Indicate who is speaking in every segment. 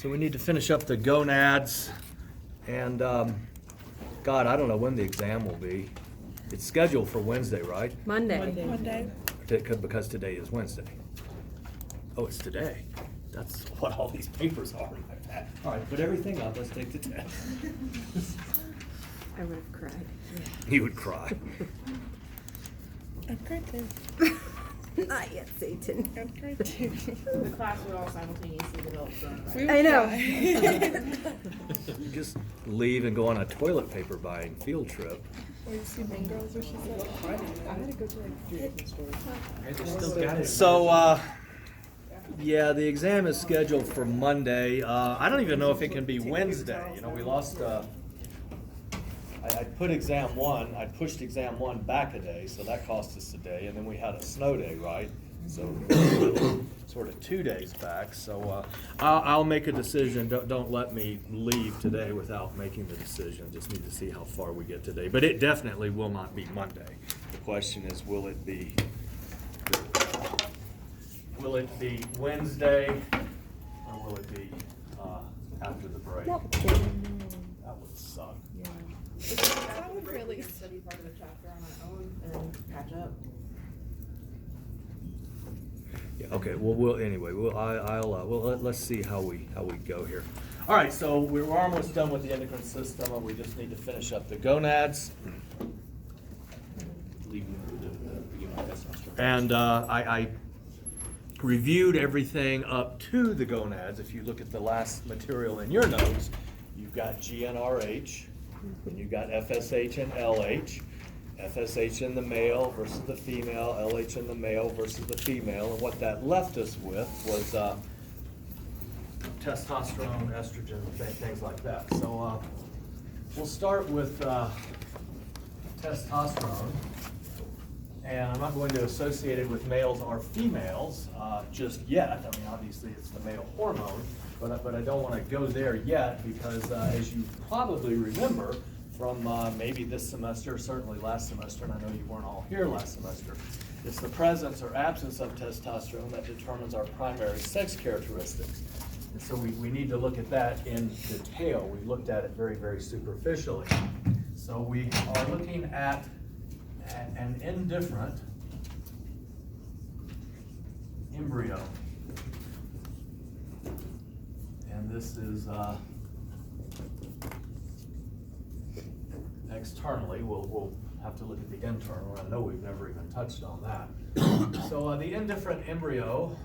Speaker 1: So we need to finish up the gonads, and God, I don't know when the exam will be. It's scheduled for Wednesday, right?
Speaker 2: Monday.
Speaker 1: Because today is Wednesday. Oh, it's today. That's what all these papers are in my pack. All right, put everything up. Let's take the test.
Speaker 2: I would have cried.
Speaker 1: You would cry.
Speaker 3: I'd cry too.
Speaker 2: Not yet, Satan.
Speaker 3: I'd cry too.
Speaker 4: The class would all simultaneously develop coronavirus.
Speaker 3: We would
Speaker 2: I know.
Speaker 3: cry.
Speaker 1: You just leave and go on a toilet paper buying field trip.
Speaker 3: Or you see Mean Girls where she said, I had to go to like 3 different stores.
Speaker 1: So, yeah, the exam is scheduled for Monday. I don't even know if it can be Wednesday. You know, we lost, I put exam one, I pushed exam one back a day, so that cost us a day, and then we had a snow day, right? So, sort of 2 days back. So, I'll make a decision. Don't let me leave today without making the decision. Just need to see how far we get today. But it definitely will not be Monday. The question is, will it be Wednesday, or will it be after the break? That would suck.
Speaker 3: That would really
Speaker 4: Study part of the chapter on my own and catch up.
Speaker 1: Yeah, okay. Well, anyway. Let's see how we go here. All right. So we're almost done with the endocrine system, and we just need to finish up the gonads. And I reviewed everything up to the gonads. If you look at the last material in your notes, you've got GnRH, and you've got FSH and LH. FSH in the male versus the female, LH in the male versus the female, and what that left us with was testosterone, estrogen, things like that. So we'll start with testosterone, and I'm not going to associate it with males or females just yet. I mean, obviously it's the male hormone, but I don't want to go there yet because as you probably remember, from maybe this semester, certainly last semester, and I know you weren't all here last semester, it's the presence or absence of testosterone that determines our primary sex characteristics. And so we need to look at that in detail. We looked at it very, very superficially. So we are looking at an indifferent embryo. And this is externally. We'll have to look at the internal. I know we've never even touched on that. So the indifferent embryo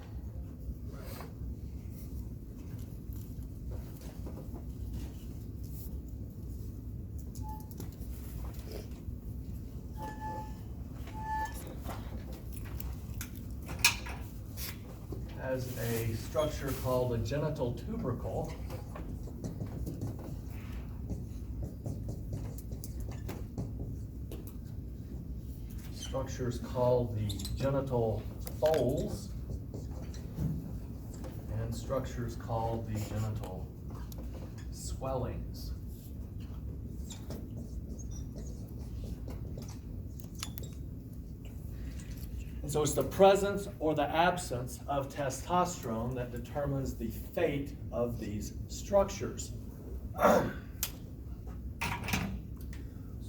Speaker 1: has a structure called a genital tubercle. Structures called the genital folds, and structures called the genital swellings. And so it's the presence or the absence of testosterone that determines the fate of these structures. So a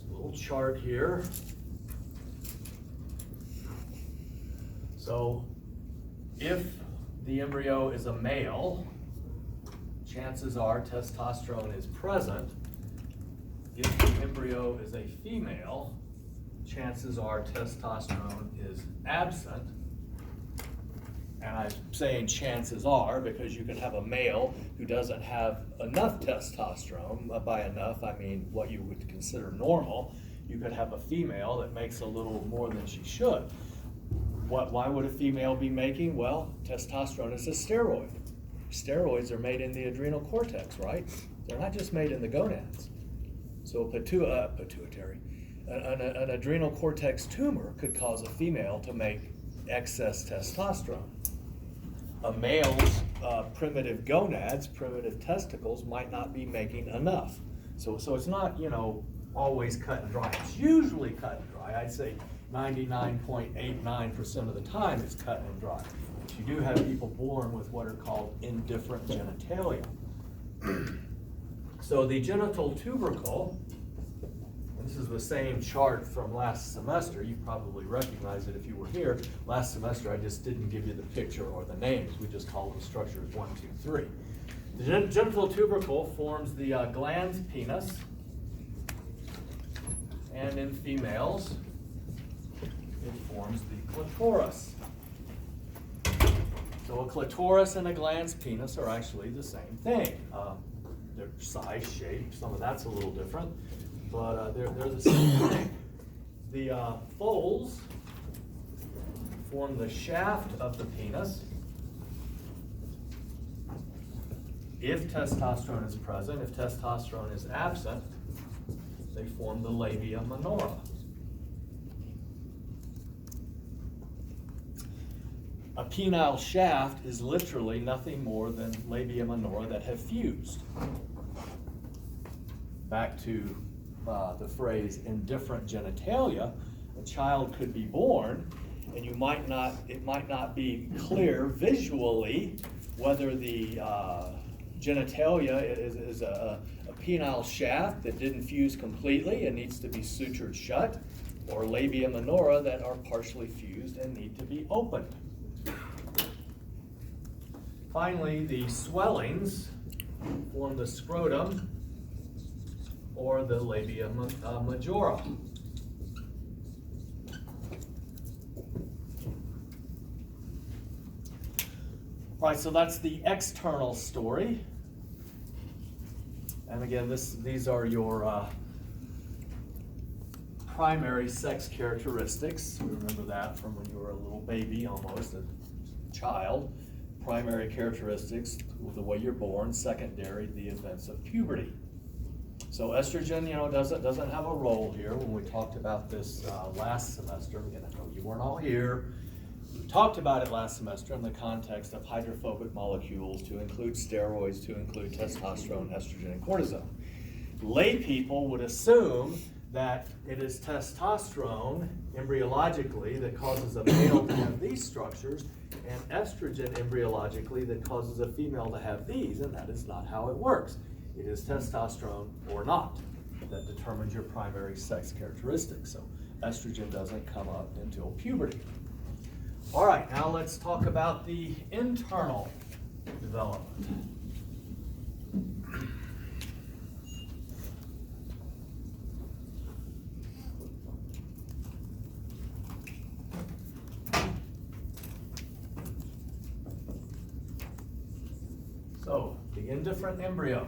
Speaker 1: little chart here. So if the embryo is a male, chances are testosterone is present. If the embryo is a female, chances are testosterone is absent. And I'm saying chances are because you can have a male who doesn't have enough testosterone. By enough, I mean what you would consider normal. You could have a female that makes a little more than she should. Why would a female be making? Well, testosterone is a steroid. Steroids are made in the adrenal cortex, right? They're not just made in the gonads. So pituitary. An adrenal cortex tumor could cause a female to make excess testosterone. A male's primitive gonads, primitive testicles, might not be making enough. So it's not, always cut and dry. It's usually cut and dry. I'd say 99.89% of the time it's cut and dry. But you do have people born with what are called indifferent genitalia. So the genital tubercle, and this is the same chart from last semester. You probably recognize it if you were here. Last semester I just didn't give you the picture or the names. We just called them structures 1, 2, 3. The genital tubercle forms the glans penis, and in females it forms the clitoris. So a clitoris and a glans penis are actually the same thing. Their size, shape, some of that's a little different, but they're the same thing. The folds form the shaft of the penis. If testosterone is present, if testosterone is absent, they form the labia minora. A penile shaft is literally nothing more than labia minora that have fused. Back to the phrase indifferent genitalia, a child could be born and it might not be clear visually whether the genitalia is a penile shaft that didn't fuse completely and needs to be sutured shut, or labia minora that are partially fused and need to be opened. Finally, the swellings form the scrotum or the labia majora. Right, so that's the external story. And again, these are your primary sex characteristics. Remember that from when you were a little baby, almost a child. Primary characteristics, the way you're born. Secondary, the events of puberty. So estrogen, doesn't have a role here. When we talked about this last semester, again, I know you weren't all here. We talked about it last semester in the context of hydrophobic molecules to include steroids, to include testosterone, estrogen, and cortisone. Lay people would assume that it is testosterone embryologically that causes a male to have these structures, and estrogen embryologically that causes a female to have these, and that is not how it works. It is testosterone or not that determines your primary sex characteristics. So estrogen doesn't come up until puberty. All right, now let's talk about the internal development. So, the indifferent embryo.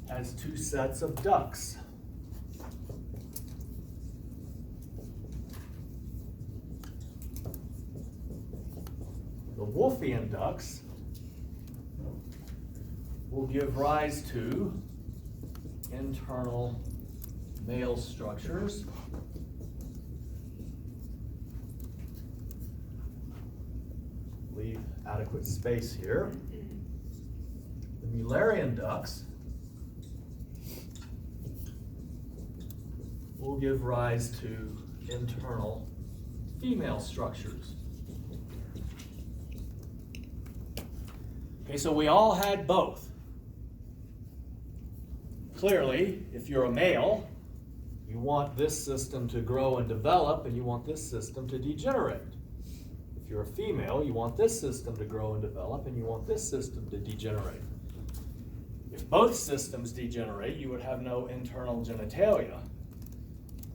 Speaker 1: Has two sets of ducts. The Wolffian ducts will give rise to internal male structures. Leave adequate space here. The Mullerian ducts will give rise to internal female structures. Okay, so we all had both. Clearly, if you're a male, you want this system to grow and develop, and you want this system to degenerate. If you're a female, you want this system to grow and develop, and you want this system to degenerate. If both systems degenerate, you would have no internal genitalia.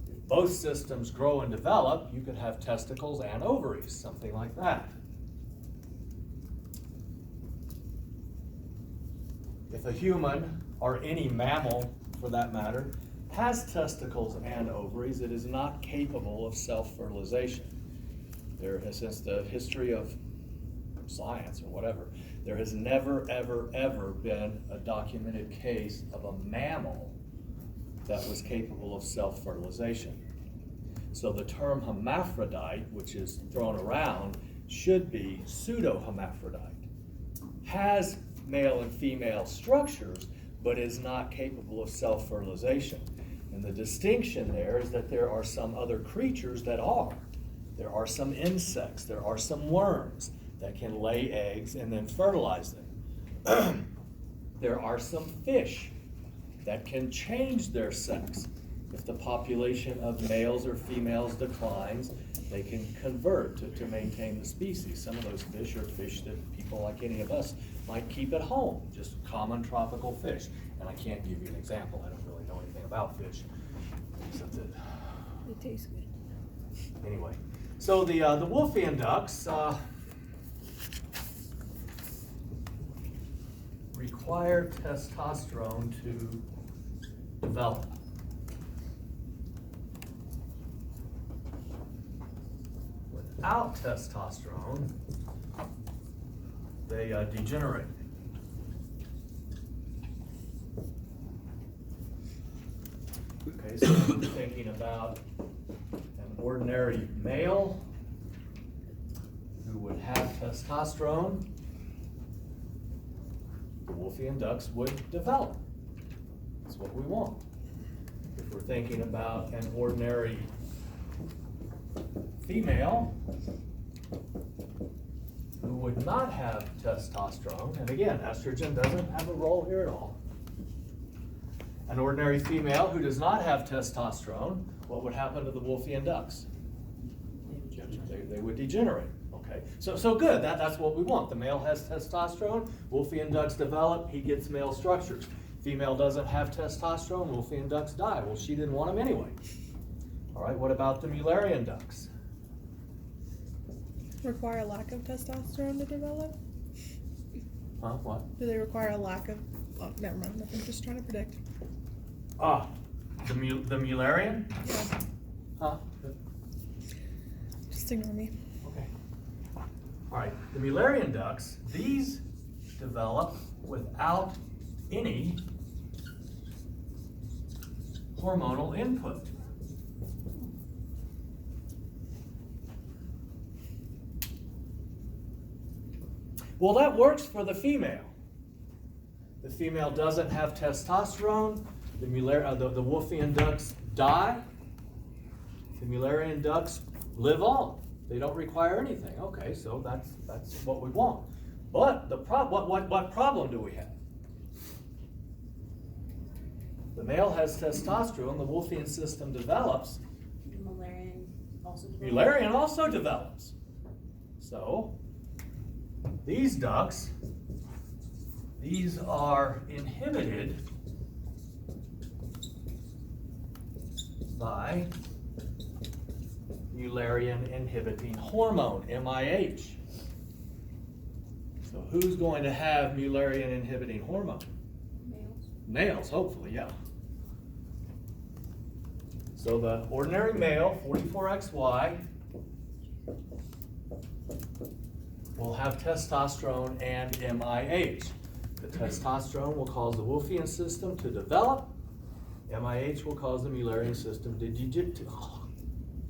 Speaker 1: If both systems grow and develop, you could have testicles and ovaries, something like that. If a human, or any mammal for that matter, has testicles and ovaries, it is not capable of self-fertilization. There has, since the history of science or whatever, there has never, ever, ever been a documented case of a mammal that was capable of self-fertilization. So the term hermaphrodite, which is thrown around, should be pseudo-hermaphrodite. Has male and female structures, but is not capable of self-fertilization. And the distinction there is that there are some other creatures that are. There are some insects, there are some worms that can lay eggs and then fertilize them. There are some fish that can change their sex. If the population of males or females declines, they can convert to maintain the species. Some of those fish are fish that people like any of us might keep at home, just common tropical fish. And I can't give you an example. I don't really know anything about fish, except that
Speaker 2: It tastes good.
Speaker 1: anyway. So the Wolffian ducts require testosterone to develop. Without testosterone, they degenerate. Okay, so we're thinking about an ordinary male who would have testosterone, the Wolffian ducts would develop. That's what we want. If we're thinking about an ordinary female who would not have testosterone, and again, estrogen doesn't have a role here at all. An ordinary female who does not have testosterone, what would happen to the Wolffian ducts? They would degenerate. Okay, so good. That's what we want. The male has testosterone, Wolffian ducts develop, he gets male structures. Female doesn't have testosterone, Wolffian ducts die. Well, she didn't want them anyway. All right, what about the Mullerian ducts?
Speaker 3: Require a lack of testosterone to develop?
Speaker 1: Huh, what?
Speaker 3: Do they require a lack of, oh, never mind, I'm just trying to predict.
Speaker 1: Ah, the Mullerian?
Speaker 3: Yeah,
Speaker 1: Huh?
Speaker 3: just ignore me.
Speaker 1: Okay. All right, the Mullerian ducts, these develop without any hormonal input. Well, that works for the female. The female doesn't have testosterone. The Wolffian ducts die. The Mullerian ducts live on. They don't require anything. Okay, so that's what we want. But what problem do we have? The male has testosterone. The Wolffian system develops. Mullerian also develops. So these ducts, these are inhibited by Mullerian inhibiting hormone, MIH. So who's going to have Mullerian inhibiting hormone?
Speaker 4: Males.
Speaker 1: Males, hopefully, yeah. So the ordinary male, 44XY, will have testosterone and MIH. The testosterone will cause the Wolffian system to develop. MIH will cause the Mullerian system to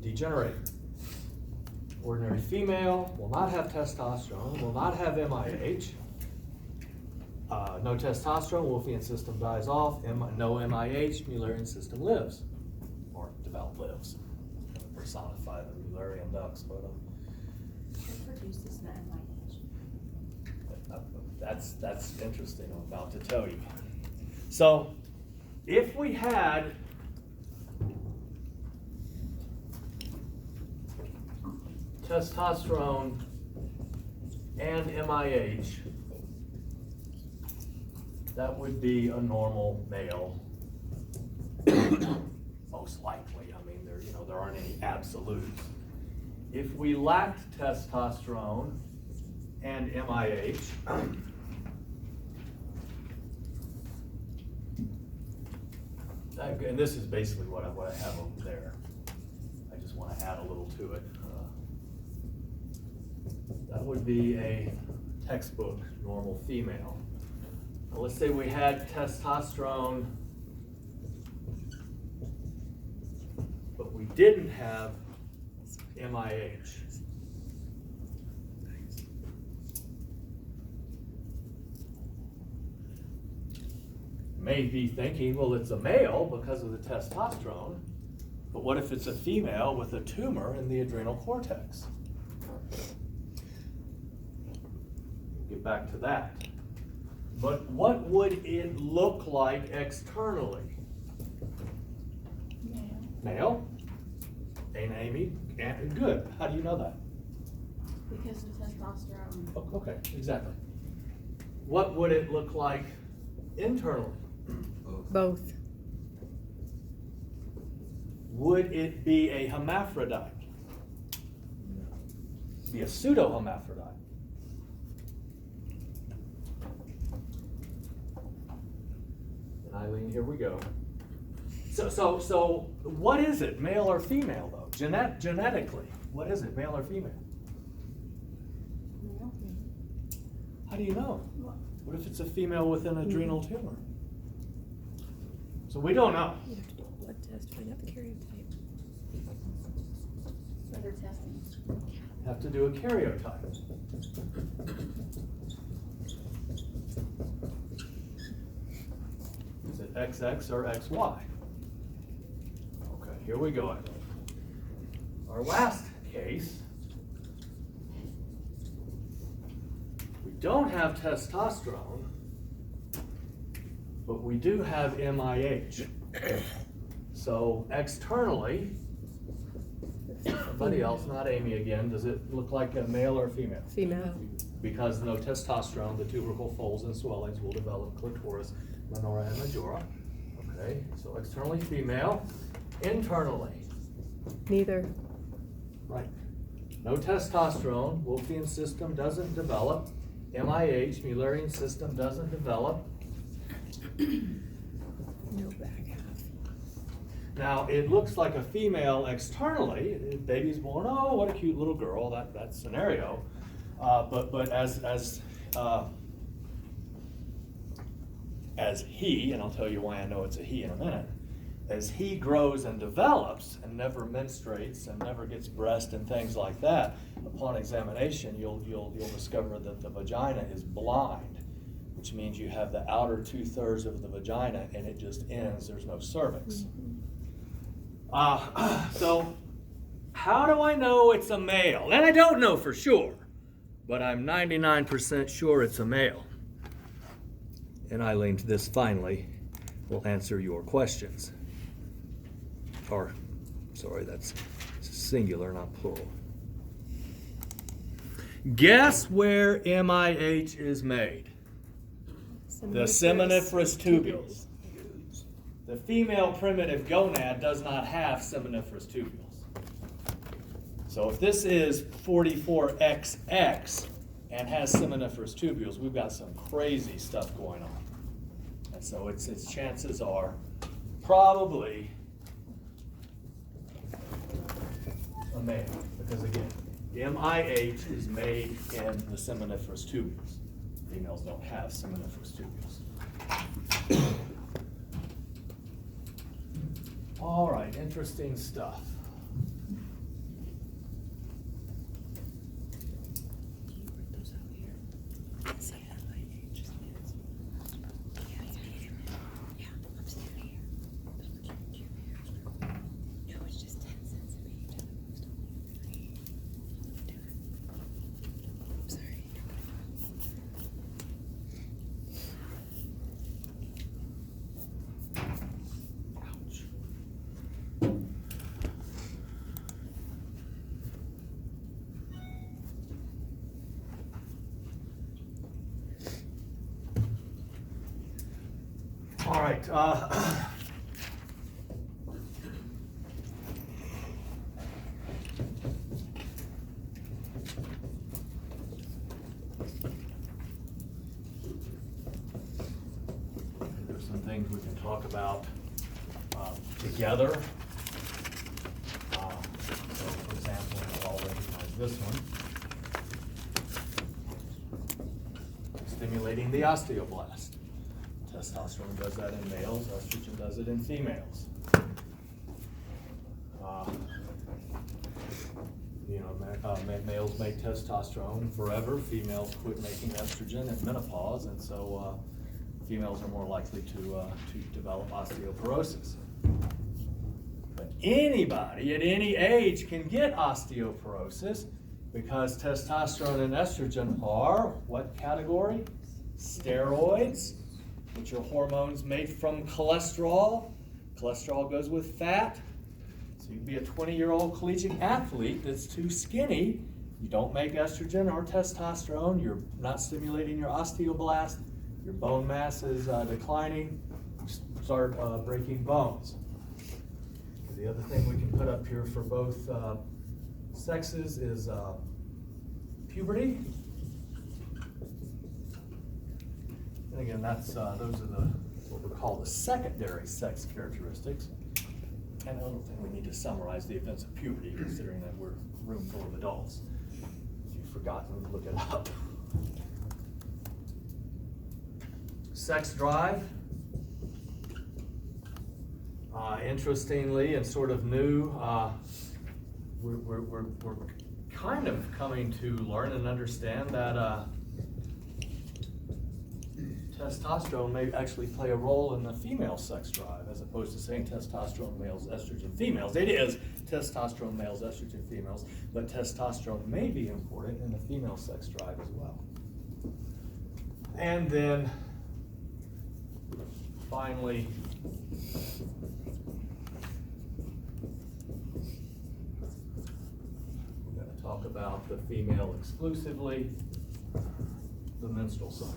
Speaker 1: degenerate. Ordinary female will not have testosterone, will not have MIH. No testosterone, Wolffian system dies off. No MIH, Mullerian system lives. Or lives. Personify the Mullerian ducts, but
Speaker 4: What produces the MIH?
Speaker 1: that's interesting. I'm about to tell you. So, if we had testosterone and MIH, that would be a normal male. Most likely. I mean, there aren't any absolutes. If we lacked testosterone and MIH, and this is basically what I have over there. I just want to add a little to it. That would be a textbook normal female. Now, let's say we had testosterone, but we didn't have MIH. May be thinking, well, it's a male because of the testosterone, but what if it's a female with a tumor in the adrenal cortex? back to that. But what would it look like externally?
Speaker 4: Male.
Speaker 1: Male? Ain't Amy? Good. How do you know that?
Speaker 4: Because of testosterone.
Speaker 1: Okay, exactly. What would it look like internally?
Speaker 2: Both.
Speaker 1: Would it be a hermaphrodite? Be a pseudo-hermaphrodite? And Eileen, here we go. So what is it, male or female though? Genetically, what is it, male or female?
Speaker 4: Male.
Speaker 1: How do you know? What if it's a female with an adrenal tumor? So we don't know.
Speaker 2: You have to do a blood test to find out the karyotype.
Speaker 4: So they're testing.
Speaker 1: Have to do a karyotype. Is it XX or XY? Okay, here we go. Our last case. We don't have testosterone, but we do have MIH. So externally, somebody else, not Amy again, does it look like a male or a female?
Speaker 2: Female.
Speaker 1: Because no testosterone, the tubercle folds and swellings will develop clitoris, minora, and majora. Okay, so externally female. Internally,
Speaker 2: Neither.
Speaker 1: right. No testosterone, Wolffian system doesn't develop. MIH, Mullerian system doesn't develop.
Speaker 2: No back half.
Speaker 1: Now, it looks like a female externally. Baby's born, oh, what a cute little girl, that scenario. But as he, and I'll tell you why I know it's a he in a minute, as he grows and develops and never menstruates and never gets breast and things like that, upon examination, you'll discover that the vagina is blind, which means you have the outer 2/3 of the vagina and it just ends, there's no cervix. So how do I know it's a male? And I don't know for sure, but I'm 99% sure it's a male. And Eileen, this finally will answer your questions. Or, sorry, that's singular, not plural. Guess where MIH is made? The seminiferous tubules. The female primitive gonad does not have seminiferous tubules. So if this is 44XX and has seminiferous tubules, we've got some crazy stuff going on. And so its chances are probably a male, because again, MIH is made in the seminiferous tubules. Females don't have seminiferous tubules. All right, interesting stuff. All right. There's some things we can talk about together. So, for example, we'll all recognize this one. Stimulating the osteoblast. Testosterone does that in males, estrogen does it in females. Males make testosterone forever, females quit making estrogen at menopause, and so females are more likely to develop osteoporosis. But anybody at any age can get osteoporosis because testosterone and estrogen are what category? Steroids, which are hormones made from cholesterol. Cholesterol goes with fat. So you can be a 20-year-old collegiate athlete that's too skinny. You don't make estrogen or testosterone. You're not stimulating your osteoblast. Your bone mass is declining. You start breaking bones. The other thing we can put up here for both sexes is puberty. And again, that's those are the what we call the secondary sex characteristics. And I don't think we need to summarize the events of puberty, considering that we're a room full of adults. If you've forgotten, look it up. Sex drive. Interestingly and sort of new, we're kind of coming to learn and understand that testosterone may actually play a role in the female sex drive, as opposed to saying testosterone males, estrogen females. It is testosterone males, estrogen females, but testosterone may be important in the female sex drive as well. And then finally, we're going to talk about the female exclusively, the menstrual cycle.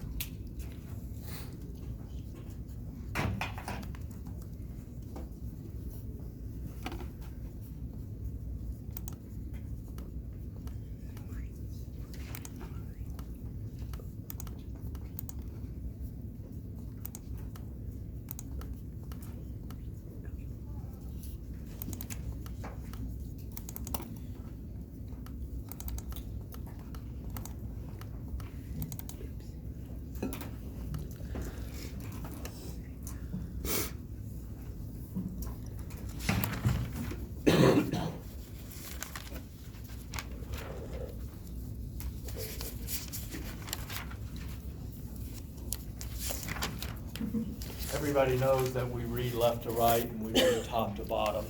Speaker 1: Everybody knows that we read left to right and we read top to bottom.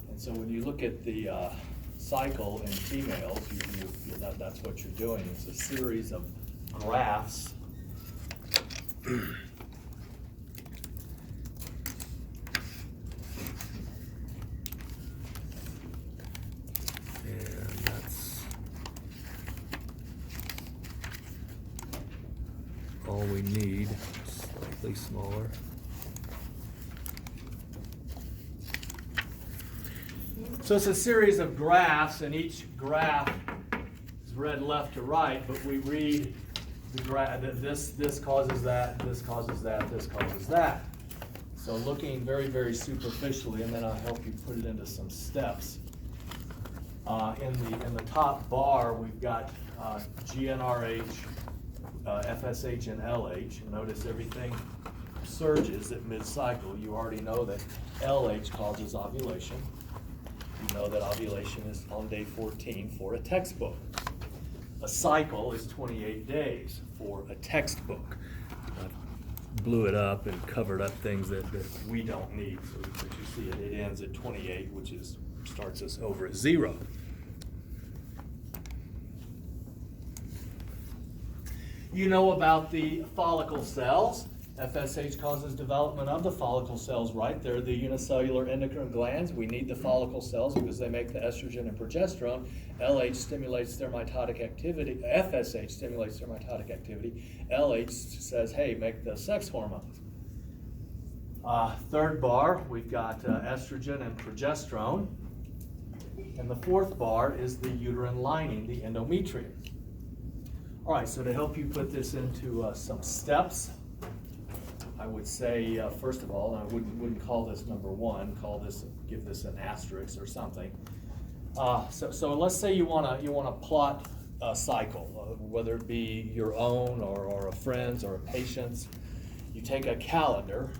Speaker 1: And so when you look at the cycle in females, that's what you're doing. It's a series of graphs. And that's all we need. Slightly smaller. So it's a series of graphs, and each graph is read left to right, but we read the graph that this causes that, this causes that, this causes that. So looking very, very superficially, and then I'll help you put it into some steps. In the top bar, we've got GnRH, FSH, and LH. Notice everything surges at mid-cycle. You already know that LH causes ovulation. You know that ovulation is on day 14 for a textbook. A cycle is 28 days for a textbook. I blew it up and covered up things that we don't need. So but you see it ends at 28, which starts us over at 0. You know about the follicle cells. FSH causes development of the follicle cells, right? They're the unicellular endocrine glands. We need the follicle cells because they make the estrogen and progesterone. LH stimulates their mitotic activity. FSH stimulates their mitotic activity. LH says, hey, make the sex hormones. Third bar, we've got estrogen and progesterone. And the fourth bar is the uterine lining, the endometrium. All right, so to help you put this into some steps, I would say, first of all, and I wouldn't call this number 1, give this an asterisk or something. So let's say you wanna plot a cycle, whether it be your own or a friend's or a patient's. You take a calendar,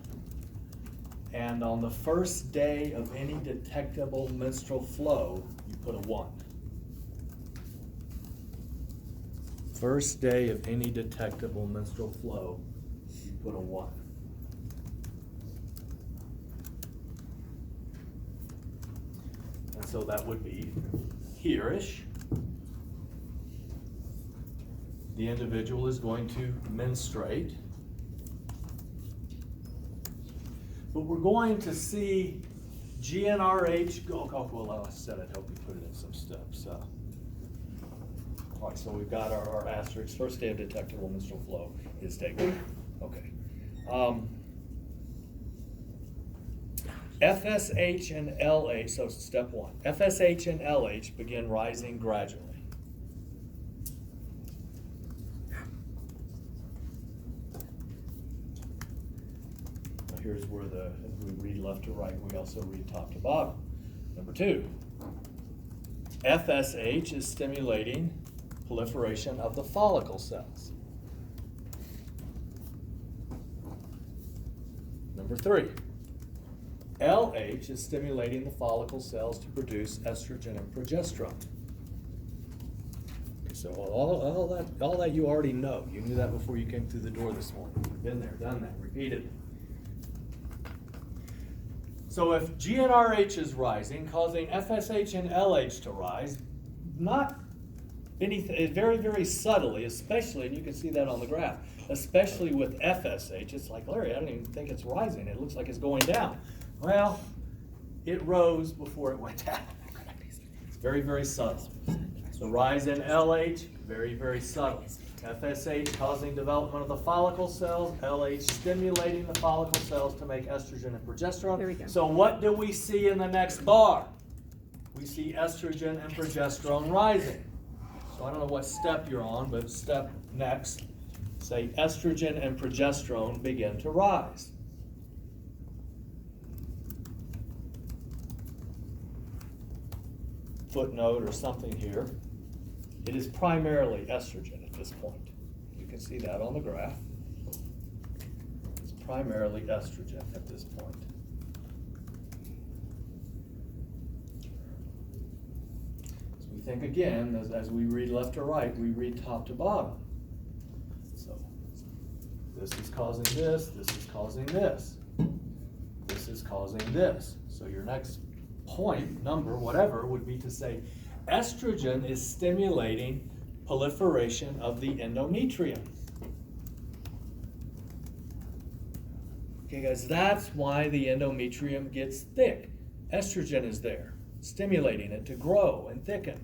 Speaker 1: and on the first day of any detectable menstrual flow, you put a 1. First day of any detectable menstrual flow, you put a 1. And so that would be here-ish. the individual is going to menstruate. But we're going to see GnRH go, well, I said I'd help you put it in some steps. All right, so we've got our asterisk. First day of detectable menstrual flow is taken. Okay. FSH and LH, so step one. FSH and LH begin rising gradually. Now here's where as we read left to right, we also read top to bottom. Number two, FSH is stimulating proliferation of the follicle cells. Number three, LH is stimulating the follicle cells to produce estrogen and progesterone. Okay, so all that you already know. You knew that before you came through the door this morning. You've been there, done that, repeated. So if GnRH is rising, causing FSH and LH to rise, not anything, very, very subtly, especially, and you can see that on the graph, especially with FSH, it's like, Larry, I don't even think it's rising. It looks like it's going down. Well, it rose before it went down. It's very, very subtle. The rise in LH, very, very subtle. FSH causing development of the follicle cells, LH stimulating the follicle cells to make estrogen and progesterone.
Speaker 2: There we go.
Speaker 1: So what do we see in the next bar? We see estrogen and progesterone rising. So I don't know what step you're on, but step next, say estrogen and progesterone begin to rise. Footnote or something here. It is primarily estrogen at this point. You can see that on the graph. It's primarily estrogen at this point. So we think again, as we read left to right, we read top to bottom. So this is causing this is causing this. This is causing this. So your next point, number, whatever, would be to say estrogen is stimulating proliferation of the endometrium. Okay, guys, that's why the endometrium gets thick. Estrogen is there, stimulating it to grow and thicken.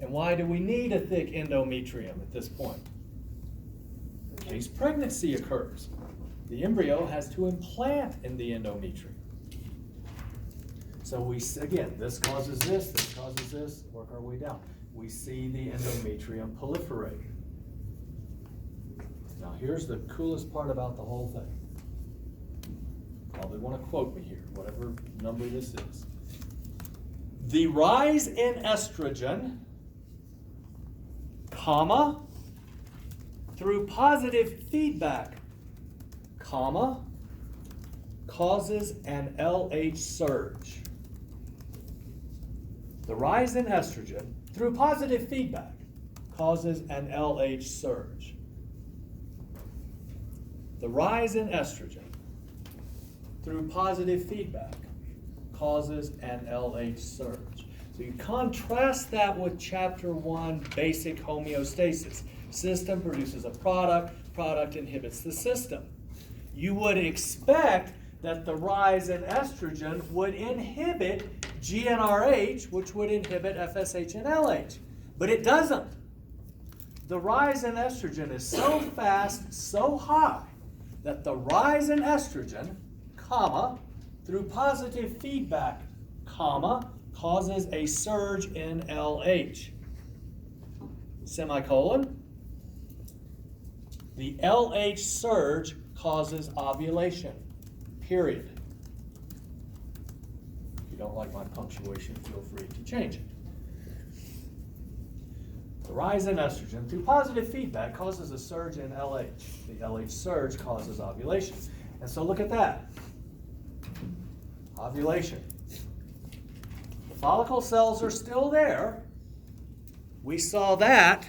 Speaker 1: And why do we need a thick endometrium at this point? In case pregnancy occurs. The embryo has to implant in the endometrium. So again, this causes this, work our way down. We see the endometrium proliferate. Now here's the coolest part about the whole thing. Probably want to quote me here, whatever number this is. The rise in estrogen, comma, through positive feedback, comma, causes an LH surge. The rise in estrogen, through positive feedback, causes an LH surge. The rise in estrogen, through positive feedback, causes an LH surge. So you contrast that with Chapter 1, basic homeostasis. System produces a product inhibits the system. You would expect that the rise in estrogen would inhibit GnRH, which would inhibit FSH and LH. But it doesn't. The rise in estrogen is so fast, so high, that the rise in estrogen, comma, through positive feedback, comma, causes a surge in LH. Semicolon. The LH surge causes ovulation. Period. If you don't like my punctuation, feel free to change it. The rise in estrogen through positive feedback causes a surge in LH. The LH surge causes ovulation. And so look at that. Ovulation. The follicle cells are still there. We saw that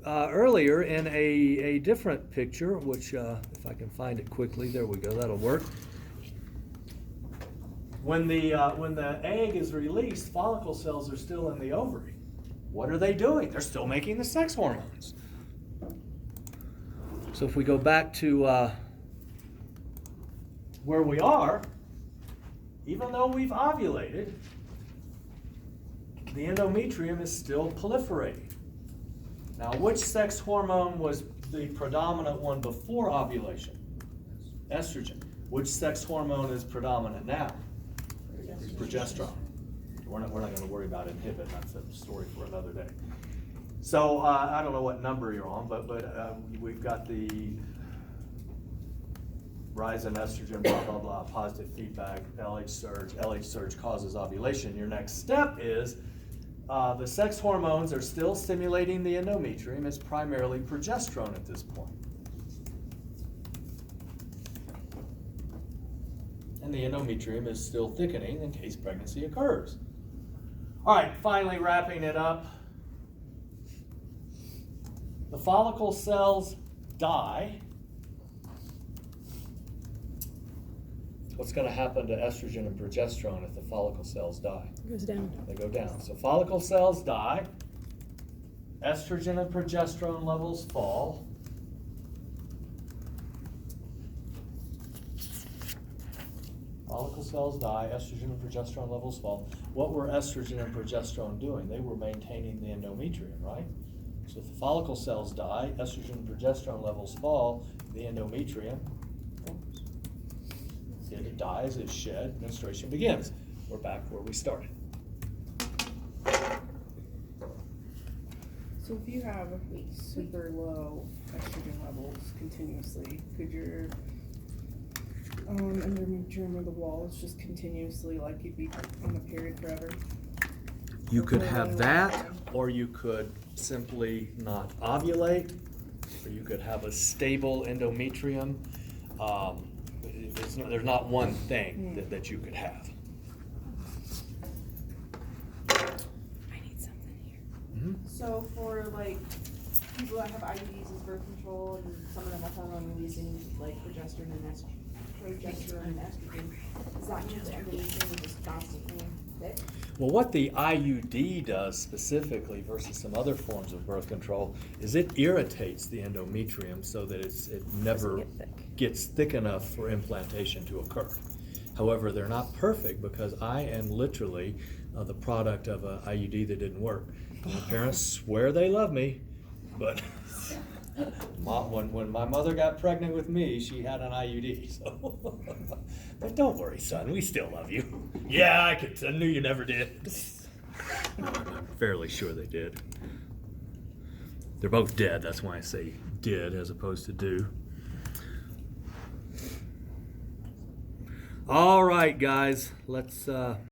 Speaker 1: earlier in a different picture, which if I can find it quickly, there we go, that'll work. When the egg is released, follicle cells are still in the ovary. what are they doing? They're still making the sex hormones. So if we go back to where we are, even though we've ovulated, the endometrium is still proliferating. Now, which sex hormone was the predominant one before ovulation? Estrogen. Which sex hormone is predominant now? Progesterone. We're not going to worry about inhibit. That's a story for another day. So I don't know what number you're on, but we've got the rise in estrogen, blah, blah, blah, positive feedback, LH surge. LH surge causes ovulation. Your next step is the sex hormones are still stimulating the endometrium. It's primarily progesterone at this point. And the endometrium is still thickening in case pregnancy occurs. All right, finally wrapping it up. The follicle cells die. What's going to happen to estrogen and progesterone if the follicle cells die?
Speaker 2: It goes down.
Speaker 1: They go down. So follicle cells die. Estrogen and progesterone levels fall. Follicle cells die, estrogen and progesterone levels fall. What were estrogen and progesterone doing? They were maintaining the endometrium, right? So if the follicle cells die, estrogen and progesterone levels fall, the endometrium forms. It dies, it's shed, menstruation begins. We're back where we started.
Speaker 3: So if you have super low estrogen levels continuously, could your endometrium or the walls just continuously, like you'd be on a period forever?
Speaker 1: You could have that, or you could simply not ovulate, or you could have a stable endometrium. There's not one thing that you could have.
Speaker 2: I need something here.
Speaker 1: Mm-hmm.
Speaker 5: So for like people that have IUDs as birth control and some of them are hormone releasing like progesterone and estrogen, does that mean the endometrium is just constantly thick?
Speaker 1: Well, what the IUD does specifically versus some other forms of birth control is it irritates the endometrium so that it never
Speaker 2: Doesn't get thick.
Speaker 1: gets thick enough for implantation to occur. However, they're not perfect because I am literally the product of an IUD that didn't work. My parents swear they love me, but when my mother got pregnant with me, she had an IUD. So, but don't worry, son, we still love you. Yeah, I knew you never did. I'm fairly sure they did. They're both dead. That's why I say did as opposed to do. All right, guys, let's